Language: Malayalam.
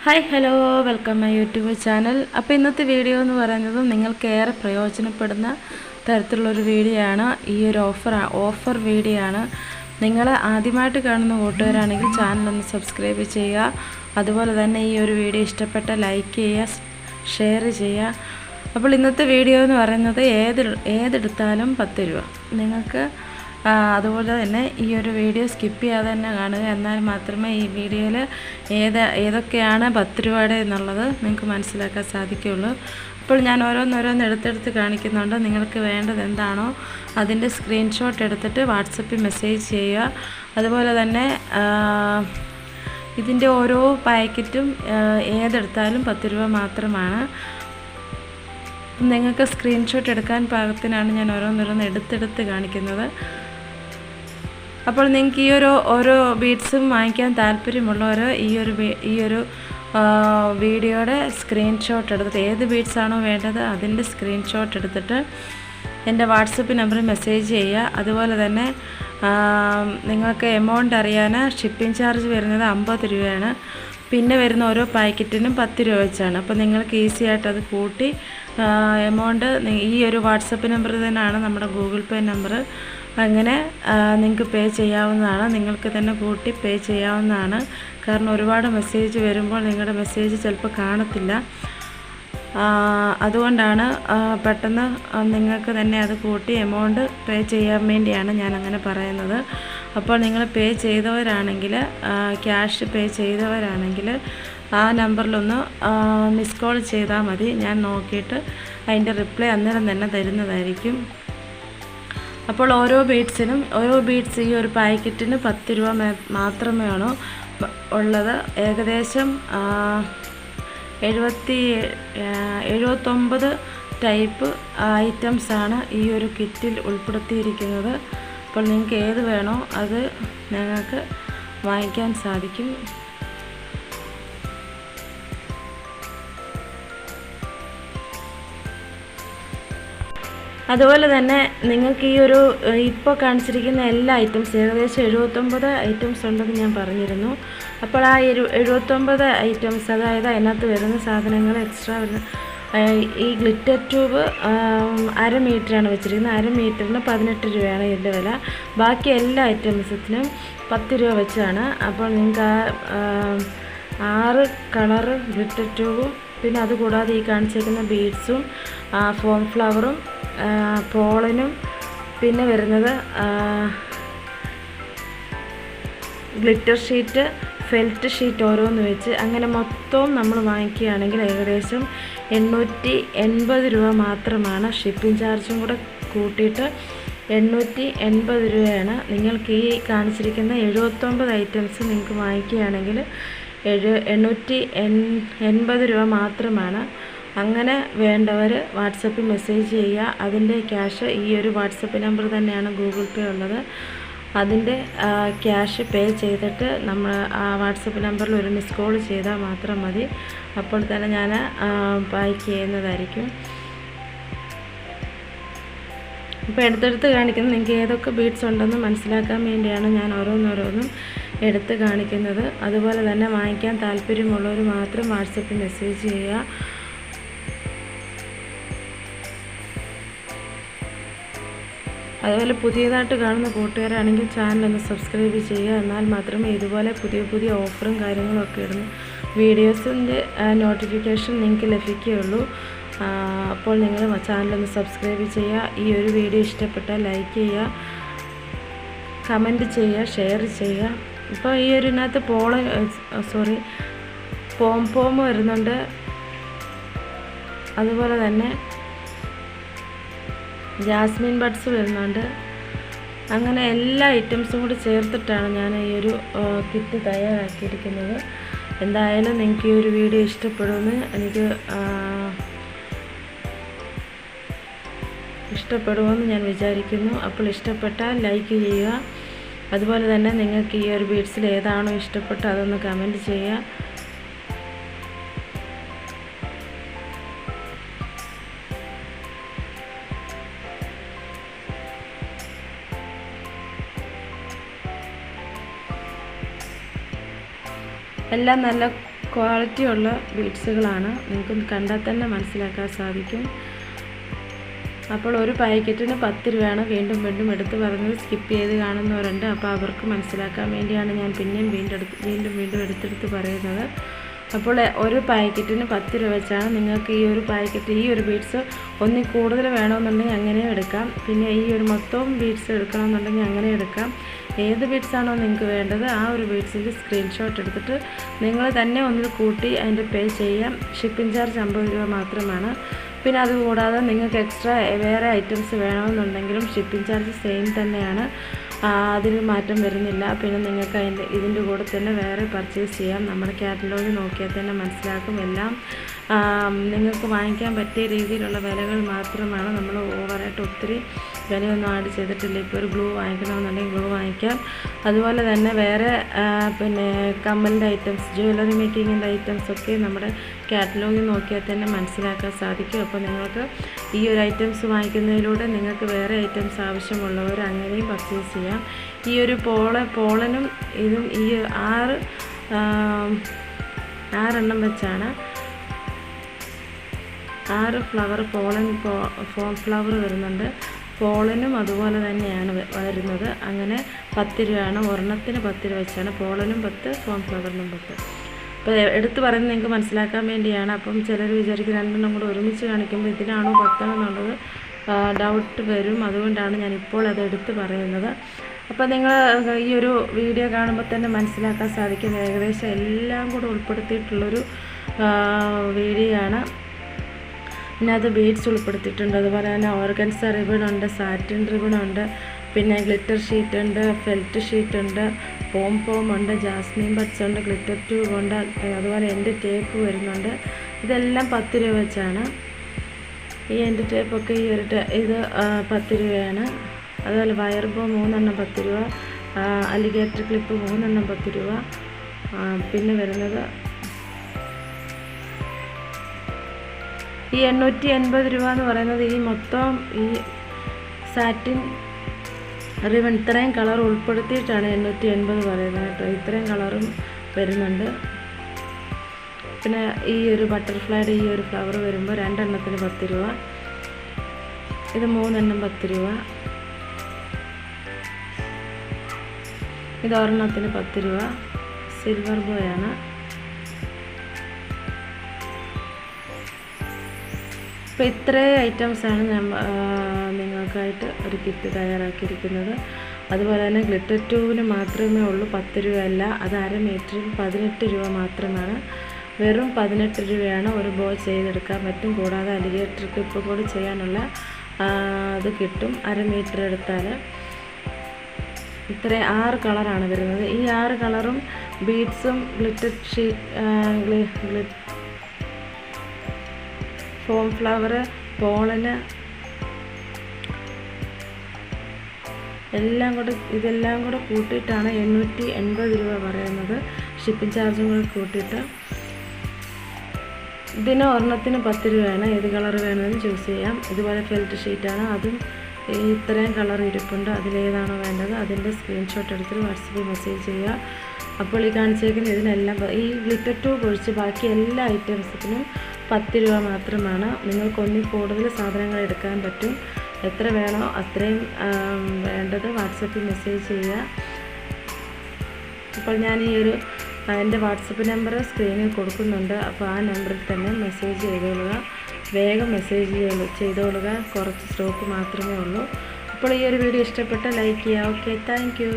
Hi hello welcome my YouTube channel. അപ്പോൾ ഇന്നത്തെ വീഡിയോ എന്ന് പറയുന്നത് നിങ്ങൾക്കേറെ പ്രയോജനപ്പെടുന്ന തരത്തിലുള്ളൊരു വീഡിയോ ആണ്. ഈ ഒരു ഓഫർ വീഡിയോ ആണ്. നിങ്ങൾ ആദ്യമായിട്ട് കാണുന്ന കൂട്ടുകാരാണെങ്കിൽ ചാനലൊന്ന് സബ്സ്ക്രൈബ് ചെയ്യുക. അതുപോലെ തന്നെ ഈ ഒരു വീഡിയോ ഇഷ്ടപ്പെട്ട ലൈക്ക് ചെയ്യുക, ഷെയർ ചെയ്യുക. അപ്പോൾ ഇന്നത്തെ വീഡിയോ എന്ന് പറയുന്നത് ഏതെടുത്താലും 10 രൂപ നിങ്ങൾക്ക്. അതുപോലെ തന്നെ ഈ ഒരു വീഡിയോ സ്കിപ്പ് ചെയ്യാതെ തന്നെ കാണുക. എന്നാൽ മാത്രമേ ഈ വീഡിയോയിൽ ഏതൊക്കെയാണ് 10 രൂപയുടെ എന്നുള്ളത് നിങ്ങൾക്ക് മനസ്സിലാക്കാൻ സാധിക്കുകയുള്ളൂ. അപ്പോൾ ഞാൻ ഓരോന്നോരോന്ന് എടുത്തെടുത്ത് കാണിക്കുന്നുണ്ട്. നിങ്ങൾക്ക് വേണ്ടത് എന്താണോ അതിൻ്റെ സ്ക്രീൻഷോട്ട് എടുത്തിട്ട് വാട്സപ്പിൽ മെസ്സേജ് ചെയ്യുക. അതുപോലെ തന്നെ ഇതിൻ്റെ ഓരോ പാക്കറ്റും ഏതെടുത്താലും 10 രൂപ മാത്രമാണ്. നിങ്ങൾക്ക് സ്ക്രീൻഷോട്ട് എടുക്കാൻ പാകത്തിനാണ് ഞാൻ ഓരോന്നോരോന്ന് എടുത്തെടുത്ത് കാണിക്കുന്നത്. അപ്പോൾ നിങ്ങൾക്ക് ഓരോ ബീഡ്സും വാങ്ങിക്കാൻ താല്പര്യമുള്ളവർ ഈ ഒരു വീഡിയോയുടെ സ്ക്രീൻഷോട്ട് എടുത്തിട്ട് ഏത് ബീഡ്സാണോ വേണ്ടത് അതിൻ്റെ സ്ക്രീൻഷോട്ട് എടുത്തിട്ട് എൻ്റെ വാട്സപ്പ് നമ്പറിൽ മെസ്സേജ് ചെയ്യുക. അതുപോലെ തന്നെ നിങ്ങൾക്ക് എമൗണ്ട് അറിയാൻ ഷിപ്പിംഗ് ചാർജ് വരുന്നത് 50 രൂപയാണ്. പിന്നെ വരുന്ന ഓരോ പാക്കറ്റിനും 10 രൂപ വെച്ചാണ്. അപ്പോൾ നിങ്ങൾക്ക് ഈസി ആയിട്ട് അത് കൂട്ടി എമൗണ്ട് ഈ ഒരു വാട്സപ്പ് നമ്പർ തന്നെയാണ് നമ്മുടെ ഗൂഗിൾ പേ നമ്പർ. അങ്ങനെ നിങ്ങൾക്ക് പേ ചെയ്യാവുന്നതാണ്. നിങ്ങൾക്ക് തന്നെ കൂട്ടി പേ ചെയ്യാവുന്നതാണ്. കാരണം ഒരുപാട് മെസ്സേജ് വരുമ്പോൾ നിങ്ങളുടെ മെസ്സേജ് ചിലപ്പോൾ കാണത്തില്ല. അതുകൊണ്ടാണ് പെട്ടെന്ന് നിങ്ങൾക്ക് തന്നെ അത് കൂട്ടി എമൗണ്ട് പേ ചെയ്യാൻ വേണ്ടിയാണ് ഞാൻ അങ്ങനെ പറയുന്നത്. അപ്പോൾ നിങ്ങൾ പേ ചെയ്തവരാണെങ്കിൽ ക്യാഷ് പേ ചെയ്തവരാണെങ്കിൽ ആ നമ്പറിലൊന്ന് മിസ് കോൾ ചെയ്താൽ മതി. ഞാൻ നോക്കിയിട്ട് അതിൻ്റെ റിപ്ലൈ അന്നേരം തന്നെ തരുന്നതായിരിക്കും. അപ്പോൾ ഓരോ ബീഡ്സ് ഈ ഒരു പാക്കറ്റിന് 10 രൂപ മാത്രമേ ഉള്ളത്. ഏകദേശം 79 ടൈപ്പ് ഐറ്റംസാണ് ഈ ഒരു കിറ്റിൽ ഉൾപ്പെടുത്തിയിരിക്കുന്നത്. അപ്പോൾ നിങ്ങൾക്ക് ഏത് വേണോ അത് നിങ്ങൾക്ക് വാങ്ങിക്കാൻ സാധിക്കും. അതുപോലെ തന്നെ നിങ്ങൾക്ക് ഈ ഒരു ഇപ്പോൾ കാണിച്ചിരിക്കുന്ന എല്ലാ ഐറ്റംസ് ഏകദേശം 79 ഐറ്റംസ് ഉണ്ടെന്ന് ഞാൻ പറഞ്ഞിരുന്നു. അപ്പോൾ ആ 79 ഐറ്റംസ്, അതായത് അതിനകത്ത് വരുന്ന സാധനങ്ങൾ എക്സ്ട്രാ വരുന്ന ഈ ഗ്ലിറ്റർ ട്യൂബ് 1/2 മീറ്ററാണ് വെച്ചിരിക്കുന്നത്. 1/2 മീറ്ററിന് 18 രൂപയാണ് ഇതിൻ്റെ വില. ബാക്കി എല്ലാ ഐറ്റംസത്തിനും 10 രൂപ വെച്ചാണ്. അപ്പോൾ നിങ്ങൾക്ക് 6 കളറ് ഗ്ലിറ്റർ ട്യൂബും പിന്നെ അതുകൂടാതെ ഈ കാണിച്ചിരിക്കുന്ന ബീഡ്സും ഫോം ഫ്ലവറും പോളനും പിന്നെ വരുന്നത് ഗ്ലിറ്റർ ഷീറ്റ്, ഫെൽറ്റ് ഷീറ്റ് ഓരോന്ന് വെച്ച് അങ്ങനെ മൊത്തവും നമ്മൾ വാങ്ങിക്കുകയാണെങ്കിൽ ഏകദേശം 880 രൂപ മാത്രമാണ്. ഷിപ്പിംഗ് ചാർജും കൂടെ കൂട്ടിയിട്ട് 880 രൂപയാണ്. നിങ്ങൾക്ക് ഈ കാണിച്ചിരിക്കുന്ന 79 ഐറ്റംസ് നിങ്ങൾക്ക് വാങ്ങിക്കുകയാണെങ്കിൽ 880 രൂപ മാത്രമാണ്. അങ്ങനെ വേണ്ടവർ വാട്സപ്പിൽ മെസ്സേജ് ചെയ്യുക. അതിൻ്റെ ക്യാഷ് ഈ ഒരു വാട്സപ്പ് നമ്പർ തന്നെയാണ് ഗൂഗിൾ പേ ഉള്ളത്. അതിൻ്റെ ക്യാഷ് പേ ചെയ്തിട്ട് നമ്മൾ ആ വാട്സപ്പ് നമ്പറിൽ ഒരു മിസ് കോൾ ചെയ്താൽ മാത്രം മതി. അപ്പോൾ തന്നെ ഞാൻ പാക്ക് ചെയ്യുന്നതായിരിക്കും. ഇപ്പോൾ എടുത്തെടുത്ത് കാണിക്കുന്നത് നിങ്ങൾക്ക് ഏതൊക്കെ ബീഡ്സ് ഉണ്ടെന്ന് മനസ്സിലാക്കാൻ വേണ്ടിയാണ് ഞാൻ ഓരോന്നോരോന്നും എടുത്ത് കാണിക്കുന്നത്. അതുപോലെ തന്നെ വാങ്ങിക്കാൻ താല്പര്യമുള്ളവർ മാത്രം വാട്സപ്പിൽ മെസ്സേജ് ചെയ്യുക. അതുപോലെ പുതിയതായിട്ട് കാണുന്ന കൂട്ടുകാരാണെങ്കിൽ ചാനലൊന്ന് സബ്സ്ക്രൈബ് ചെയ്യുക. എന്നാൽ മാത്രമേ ഇതുപോലെ പുതിയ ഓഫറും കാര്യങ്ങളും ഒക്കെ ഇടുന്ന വീഡിയോസിൻ്റെ നോട്ടിഫിക്കേഷൻ നിങ്ങൾക്ക് ലഭിക്കുകയുള്ളൂ. അപ്പോൾ നിങ്ങൾ ചാനലൊന്ന് സബ്സ്ക്രൈബ് ചെയ്യുക. ഈ ഒരു വീഡിയോ ഇഷ്ടപ്പെട്ടാൽ ലൈക്ക് ചെയ്യുക, കമൻറ്റ് ചെയ്യുക, ഷെയർ ചെയ്യുക. ഇപ്പോൾ ഈ ഇതിനകത്ത് പോം വരുന്നുണ്ട്. അതുപോലെ തന്നെ ജാസ്മിൻ ബഡ്സ് വരുന്നുണ്ട്. അങ്ങനെ എല്ലാ ഐറ്റംസും കൂടി ചേർത്തിട്ടാണ് ഞാൻ ഈ ഒരു കിറ്റ് തയ്യാറാക്കിയിരിക്കുന്നത്. എന്തായാലും നിങ്ങൾക്ക് ഈ ഒരു വീഡിയോ ഇഷ്ടപ്പെടുമെന്ന് ഞാൻ വിചാരിക്കുന്നു. അപ്പോൾ ഇഷ്ടപ്പെട്ടാൽ ലൈക്ക് ചെയ്യുക. അതുപോലെ തന്നെ നിങ്ങൾക്ക് ഈ ഒരു ബീഡ്സിൽ ഏതാണോ ഇഷ്ടപ്പെട്ടത് അതൊന്ന് കമൻറ്റ് ചെയ്യുക. എല്ലാം നല്ല ക്വാളിറ്റിയുള്ള ബീഡ്സുകളാണ്, നിങ്ങൾക്ക് കണ്ടാൽ തന്നെ മനസ്സിലാക്കാൻ സാധിക്കും. അപ്പോൾ ഒരു പാക്കറ്റിന് 10 രൂപയാണ്. വീണ്ടും വീണ്ടും എടുത്ത് പറഞ്ഞത് സ്കിപ്പ് ചെയ്ത് കാണുന്നവരുണ്ട്. അപ്പോൾ അവർക്ക് മനസ്സിലാക്കാൻ വേണ്ടിയാണ് ഞാൻ പിന്നെയും വീണ്ടും എടുത്തെടുത്ത് പറയുന്നത്. അപ്പോൾ ഒരു പാക്കറ്റിന് 10 രൂപ വെച്ചാണ്. നിങ്ങൾക്ക് ഈ ഒരു പാക്കറ്റ് ഈ ഒരു ബീഡ്സ് ഒന്നിൽ കൂടുതൽ വേണമെന്നുണ്ടെങ്കിൽ അങ്ങനെയും എടുക്കാം. പിന്നെ ഈ ഒരു മൊത്തവും ബീഡ്സ് എടുക്കണമെന്നുണ്ടെങ്കിൽ അങ്ങനെ എടുക്കാം. ഏത് ബീഡ്സാണോ നിങ്ങൾക്ക് വേണ്ടത് ആ ഒരു ബീഡ്സിൻ്റെ സ്ക്രീൻഷോട്ട് എടുത്തിട്ട് നിങ്ങൾ തന്നെ ഒന്നിൽ കൂട്ടി അതിൻ്റെ പേ ചെയ്യാം. ഷിപ്പിംഗ് ചാർജ് 50 രൂപ മാത്രമാണ്. പിന്നെ അതുകൂടാതെ നിങ്ങൾക്ക് എക്സ്ട്രാ വേറെ ഐറ്റംസ് വേണമെന്നുണ്ടെങ്കിലും ഷിപ്പിംഗ് ചാർജ് സെയിം തന്നെയാണ്, അതിന് മാറ്റം വരുന്നില്ല. പിന്നെ നിങ്ങൾക്ക് ഇതിൻ്റെ കൂടെ തന്നെ വേറെ പർച്ചേസ് ചെയ്യാം. നമ്മുടെ കാറ്റലോഗ് നോക്കിയാൽ തന്നെ മനസ്സിലാക്കും. എല്ലാം നിങ്ങൾക്ക് വാങ്ങിക്കാൻ പറ്റിയ രീതിയിലുള്ള വിലകൾ മാത്രമാണ്. നമ്മൾ ഓവറായിട്ട് ഒത്തിരി വിലയൊന്നും ആഡ് ചെയ്തിട്ടില്ല. ഇപ്പോൾ ഒരു ഗ്ലൂ വാങ്ങിക്കണമെന്നുണ്ടെങ്കിൽ ഗ്ലൂ വാങ്ങിക്കാം. അതുപോലെ തന്നെ വേറെ പിന്നെ കമ്മലിൻ്റെ ഐറ്റംസ്, ജ്വല്ലറി മേക്കിങ്ങിൻ്റെ ഐറ്റംസൊക്കെ നമ്മുടെ കാറ്റലോഗിൽ നോക്കിയാൽ തന്നെ മനസ്സിലാക്കാൻ സാധിക്കും. അപ്പോൾ നിങ്ങൾക്ക് ഈ ഒരു ഐറ്റംസ് വാങ്ങിക്കുന്നതിലൂടെ നിങ്ങൾക്ക് വേറെ ഐറ്റംസ് ആവശ്യമുള്ളവർ അങ്ങനെയും പർച്ചേസ് ചെയ്യാം. ഈ ഒരു പോളനും ഇതും ഈ 6 വെച്ചാണ് 6 ഫ്ലവർ ഫോം ഫ്ലവർ വരുന്നുണ്ട്. പോളനും അതുപോലെ തന്നെയാണ് വരുന്നത്. അങ്ങനെ 10 രൂപയാണ്. ഒരെണ്ണത്തിന് 10 രൂപ വെച്ചാണ്. പോളനും 10, ഫോം ഫ്ലവറിനും 10. അപ്പോൾ എടുത്ത് പറയുന്നത് നിങ്ങൾക്ക് മനസ്സിലാക്കാൻ വേണ്ടിയാണ്. അപ്പം ചിലർ വിചാരിക്കും 2 കൂടെ ഒരുമിച്ച് കാണിക്കുമ്പോൾ ഇതിനാണോ 10 എന്നുള്ളത് ഡൗട്ട് വരും. അതുകൊണ്ടാണ് ഞാനിപ്പോൾ അത് എടുത്ത് പറയുന്നത്. അപ്പോൾ നിങ്ങൾ ഈ ഒരു വീഡിയോ കാണുമ്പോൾ തന്നെ മനസ്സിലാക്കാൻ സാധിക്കും ഏകദേശം എല്ലാം കൂടെ ഉൾപ്പെടുത്തിയിട്ടുള്ളൊരു വീഡിയോ ആണ്. പിന്നെ അത് ബീഡ്സ് ഉൾപ്പെടുത്തിയിട്ടുണ്ട്. അതുപോലെ തന്നെ ഓർഗൻസ റിബണുണ്ട്, സാറ്റിൻ റിബണുണ്ട്, പിന്നെ ഗ്ലിറ്റർ ഷീറ്റ് ഉണ്ട്, ഫെൽറ്റ് ഷീറ്റ് ഉണ്ട്, പോം ഉണ്ട്, ജാസ്മിൻ ബഡ്സ് ഉണ്ട്, ഗ്ലിറ്റർ ട്യൂബ് ഉണ്ട്, അതുപോലെ എൻ്റെ ടേപ്പ് വരുന്നുണ്ട്. ഇതെല്ലാം 10 രൂപ വെച്ചാണ്. ഈ എൻ്റെ ടേപ്പൊക്കെ ഇത് 10 രൂപയാണ്. അതുപോലെ വയർ ബോ 3 10 രൂപ, അലിഗേറ്റർ ക്ലിപ്പ് 3 10 രൂപ. പിന്നെ വരുന്നത് ഈ 880 രൂപ എന്ന് പറയുന്നത് ഈ മൊത്തം ഈ സാറ്റിൻ റിബൺ ഇത്രയും കളർ ഉൾപ്പെടുത്തിയിട്ടാണ് 880 പറയുന്നത് കേട്ടോ. ഇത്രയും കളറും വരുന്നുണ്ട്. പിന്നെ ഈ ഒരു ബട്ടർഫ്ലൈയുടെ ഈ ഒരു ഫ്ലവർ വരുമ്പോൾ 2 10 രൂപ. ഇത് 3 10 രൂപ. ഇത് 1 10 രൂപ. സിൽവർ ബോയാണ്. അപ്പോൾ ഇത്രയും ഐറ്റംസാണ് നിങ്ങൾക്കായിട്ട് ഒരു കിറ്റ് തയ്യാറാക്കിയിരിക്കുന്നത്. അതുപോലെ തന്നെ ഗ്ലിറ്റർ ട്യൂബിന് മാത്രമേ ഉള്ളൂ 10 രൂപയല്ല, അത് 1/2 മീറ്ററിന് 18 രൂപ മാത്രമാണ്. വെറും 18 രൂപയാണ് ഒരു ബോ ചെയ്തെടുക്കാൻ പറ്റും. കൂടാതെ അലിഗേറ്റർ ക്ലിപ്പ് കൂടി ചെയ്യാനുള്ള അത് കിട്ടും 1/2 മീറ്റർ എടുത്താൽ. ഇത്രയും 6 കളറാണ് വരുന്നത്. ഈ 6 കളറും ബീഡ്സും ഗ്ലിറ്റർ ഷീറ്റ്, ഫോം ഫ്ലവർ, പോളന് ഇതെല്ലാം കൂടെ കൂട്ടിയിട്ടാണ് 880 രൂപ പറയുന്നത്. ഷിപ്പിംഗ് ചാർജും കൂടി കൂട്ടിയിട്ട് ഇതിന് 1 10 രൂപയാണ്. ഏത് കളർ വേണമെന്ന് ചൂസ് ചെയ്യാം. ഇതുപോലെ ഫെൽറ്റ് ഷീറ്റാണ്. അതും ഇത്രയും കളർ ഇരിപ്പുണ്ട്. അതിലേതാണോ വേണ്ടത് അതിൻ്റെ സ്ക്രീൻഷോട്ട് എടുത്തിട്ട് വാട്സപ്പിൽ മെസ്സേജ് ചെയ്യുക. അപ്പോൾ ഈ കാണിച്ചേക്കുന്ന ഇതിനെല്ലാം ഈ ഗ്ലിറ്റർ ട്യൂബ് ഒഴിച്ച് ബാക്കി എല്ലാ ഐറ്റംസിനും 10 രൂപ മാത്രമാണ്. നിങ്ങൾക്ക് ഒന്നിൽ കൂടുതൽ സാധനങ്ങൾ എടുക്കാൻ പറ്റും. എത്ര വേണോ അത്രയും വേണ്ടത് വാട്സപ്പിൽ മെസ്സേജ് ചെയ്യുക. അപ്പോൾ ഞാൻ ഈ ഒരു എൻ്റെ വാട്സപ്പ് നമ്പർ സ്ക്രീനിൽ കൊടുക്കുന്നുണ്ട്. അപ്പോൾ ആ നമ്പറിൽ തന്നെ മെസ്സേജ് ചെയ്തോളുക. വേഗം മെസ്സേജ് ചെയ്തോളുക. കുറച്ച് സ്റ്റോക്ക് മാത്രമേ ഉള്ളൂ. അപ്പോൾ ഈ ഒരു വീഡിയോ ഇഷ്ടപ്പെട്ട ലൈക്ക് ചെയ്യുക. Okay, thank you.